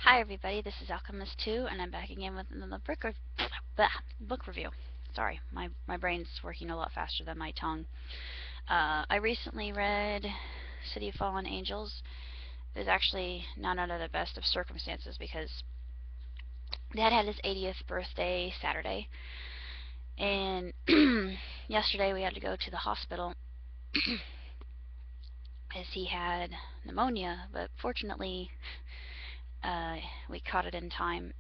Hi everybody, this is Alchemist2, and I'm back again with another book review. Sorry, my brain's working a lot faster than my tongue. I recently read City of Fallen Angels. It was actually not under the best of circumstances because Dad had his 80th birthday Saturday, and yesterday we had to go to the hospital as he had pneumonia, but fortunately we caught it in time,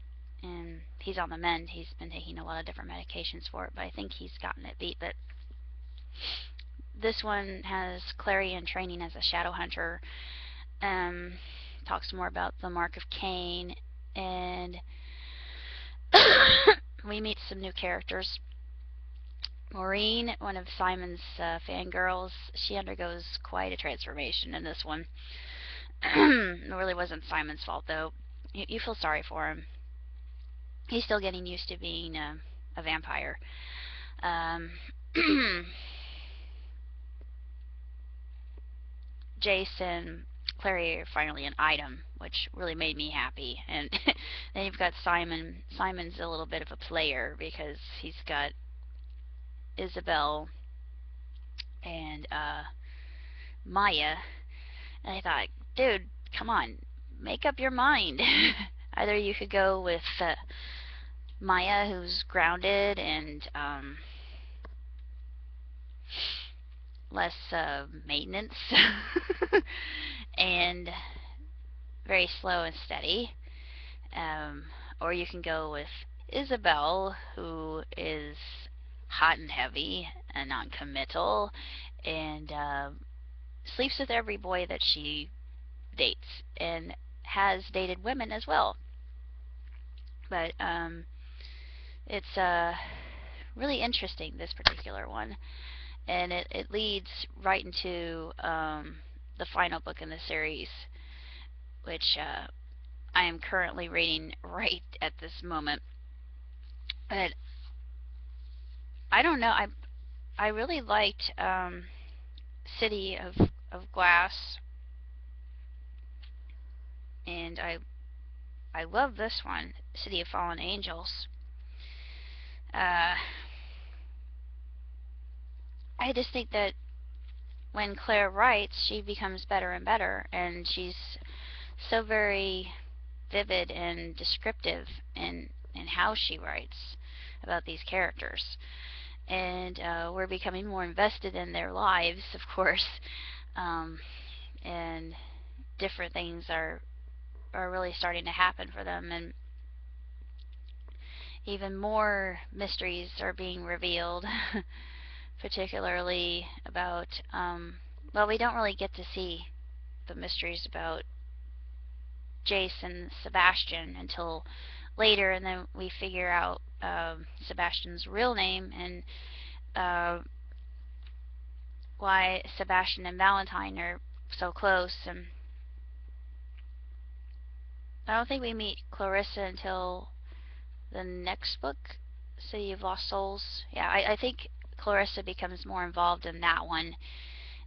and he's on the mend. He's been taking a lot of different medications for it, but I think he's gotten it beat. But this one has Clary in training as a shadow hunter. Talks more about the mark of Cain, and we meet some new characters. Maureen, one of Simon's fangirls, she undergoes quite a transformation in this one. It really wasn't Simon's fault, though. You feel sorry for him. He's still getting used to being a vampire. Jason, Clary are finally an item, which really made me happy. And then you've got Simon. Simon's a little bit of a player because he's got Isabel and Maya. And I thought, dude, come on, make up your mind. Either you could go with Maya, who's grounded and less maintenance and very slow and steady, or you can go with Isabel, who is hot and heavy and non-committal and sleeps with every boy that she dates and has dated women as well. But it's really interesting, this particular one, and it leads right into the final book in the series, which I am currently reading right at this moment. But I don't know, I really liked City of Glass, and I love this one, City of Fallen Angels. I just think that when Claire writes, she becomes better and better, and she's so very vivid and descriptive in how she writes about these characters. And we're becoming more invested in their lives, of course, and different things are really starting to happen for them, and even more mysteries are being revealed. Particularly about, well, we don't really get to see the mysteries about Jace and Sebastian until later, and then we figure out Sebastian's real name and why Sebastian and Valentine are so close. And I don't think we meet Clarissa until the next book, City of Lost Souls. Yeah, I think Clarissa becomes more involved in that one.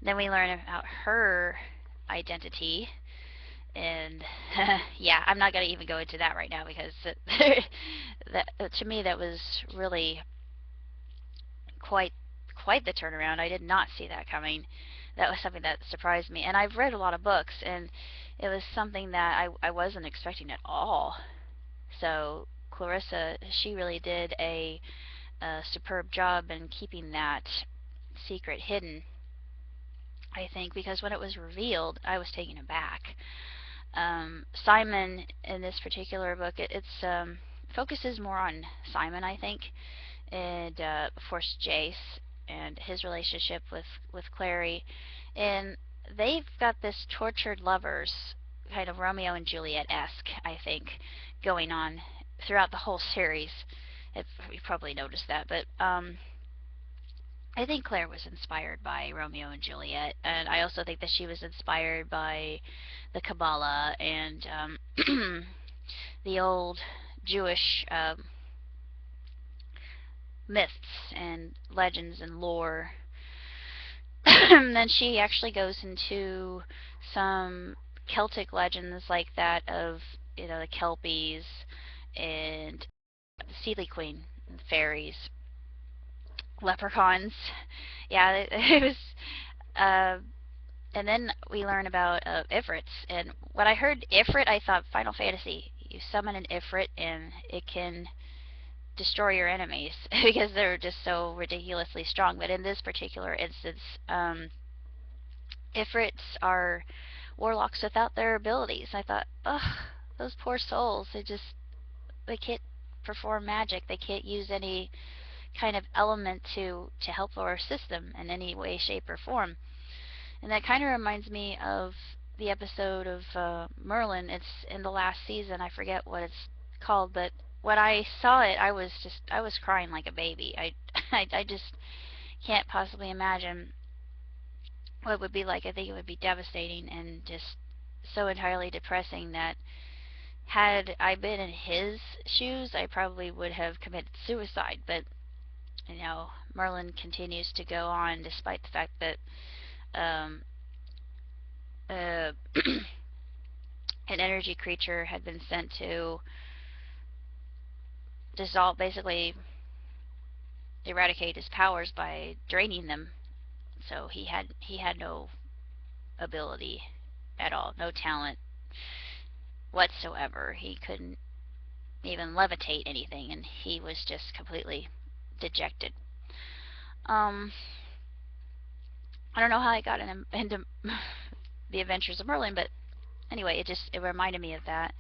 Then we learn about her identity, and yeah, I'm not going to even go into that right now because that, to me, that was really quite the turnaround. I did not see that coming. That was something that surprised me, and I've read a lot of books, and it was something that I wasn't expecting at all. So Clarissa, she really did a superb job in keeping that secret hidden, I think, because when it was revealed, I was taken aback. Simon, in this particular book, it focuses more on Simon, I think, and of course Jace and his relationship with Clary, and they've got this tortured lovers, kind of Romeo and Juliet-esque, I think, going on throughout the whole series. You probably noticed that, but I think Claire was inspired by Romeo and Juliet, and I also think that she was inspired by the Kabbalah and the old Jewish myths and legends and lore. And then she actually goes into some Celtic legends like that of the kelpies and the Sealy Queen, and fairies, leprechauns. Yeah, it was. Uh, and then we learn about Ifrits. And when I heard Ifrit, I thought Final Fantasy. You summon an Ifrit, and it can destroy your enemies because they're just so ridiculously strong. But in this particular instance, Ifrits are warlocks without their abilities. I thought, ugh, those poor souls. They can't perform magic. They can't use any kind of element to help or assist them in any way, shape, or form. And that kind of reminds me of the episode of Merlin. It's in the last season. I forget what it's called, but when I saw it, I was crying like a baby. I just can't possibly imagine what it would be like. I think it would be devastating and just so entirely depressing that had I been in his shoes, I probably would have committed suicide. But Merlin continues to go on despite the fact that um, uh, an energy creature had been sent to dissolve, basically eradicate his powers by draining them. So he had no ability at all, no talent whatsoever. He couldn't even levitate anything, and he was just completely dejected. Um, I don't know how I got into the Adventures of Merlin, but anyway, it reminded me of that.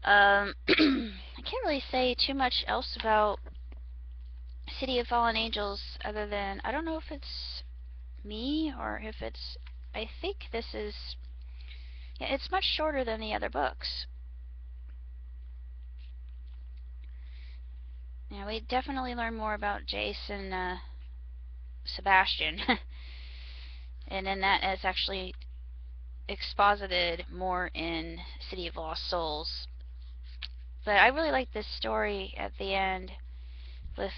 I can't really say too much else about City of Fallen Angels other than I don't know if it's me or if it's. I think this is. Yeah, it's much shorter than the other books. Yeah, we definitely learn more about Jace and Sebastian, and then that is actually exposited more in City of Lost Souls. But I really like this story at the end with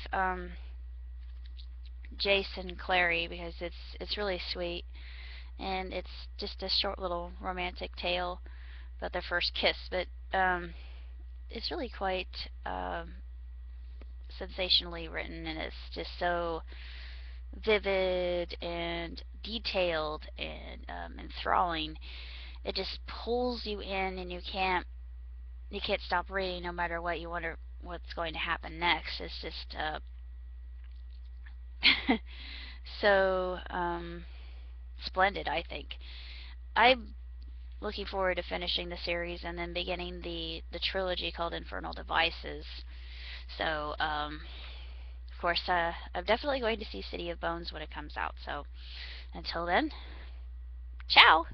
Jace and Clary because it's really sweet, and it's just a short little romantic tale about their first kiss. But it's really quite sensationally written, and it's just so vivid and detailed and enthralling. It just pulls you in, and you can't stop reading no matter what you wonder what's going to happen next. It's just so splendid, I think. I'm looking forward to finishing the series and then beginning the trilogy called Infernal Devices. So, of course, I'm definitely going to see City of Bones when it comes out. So, until then, ciao!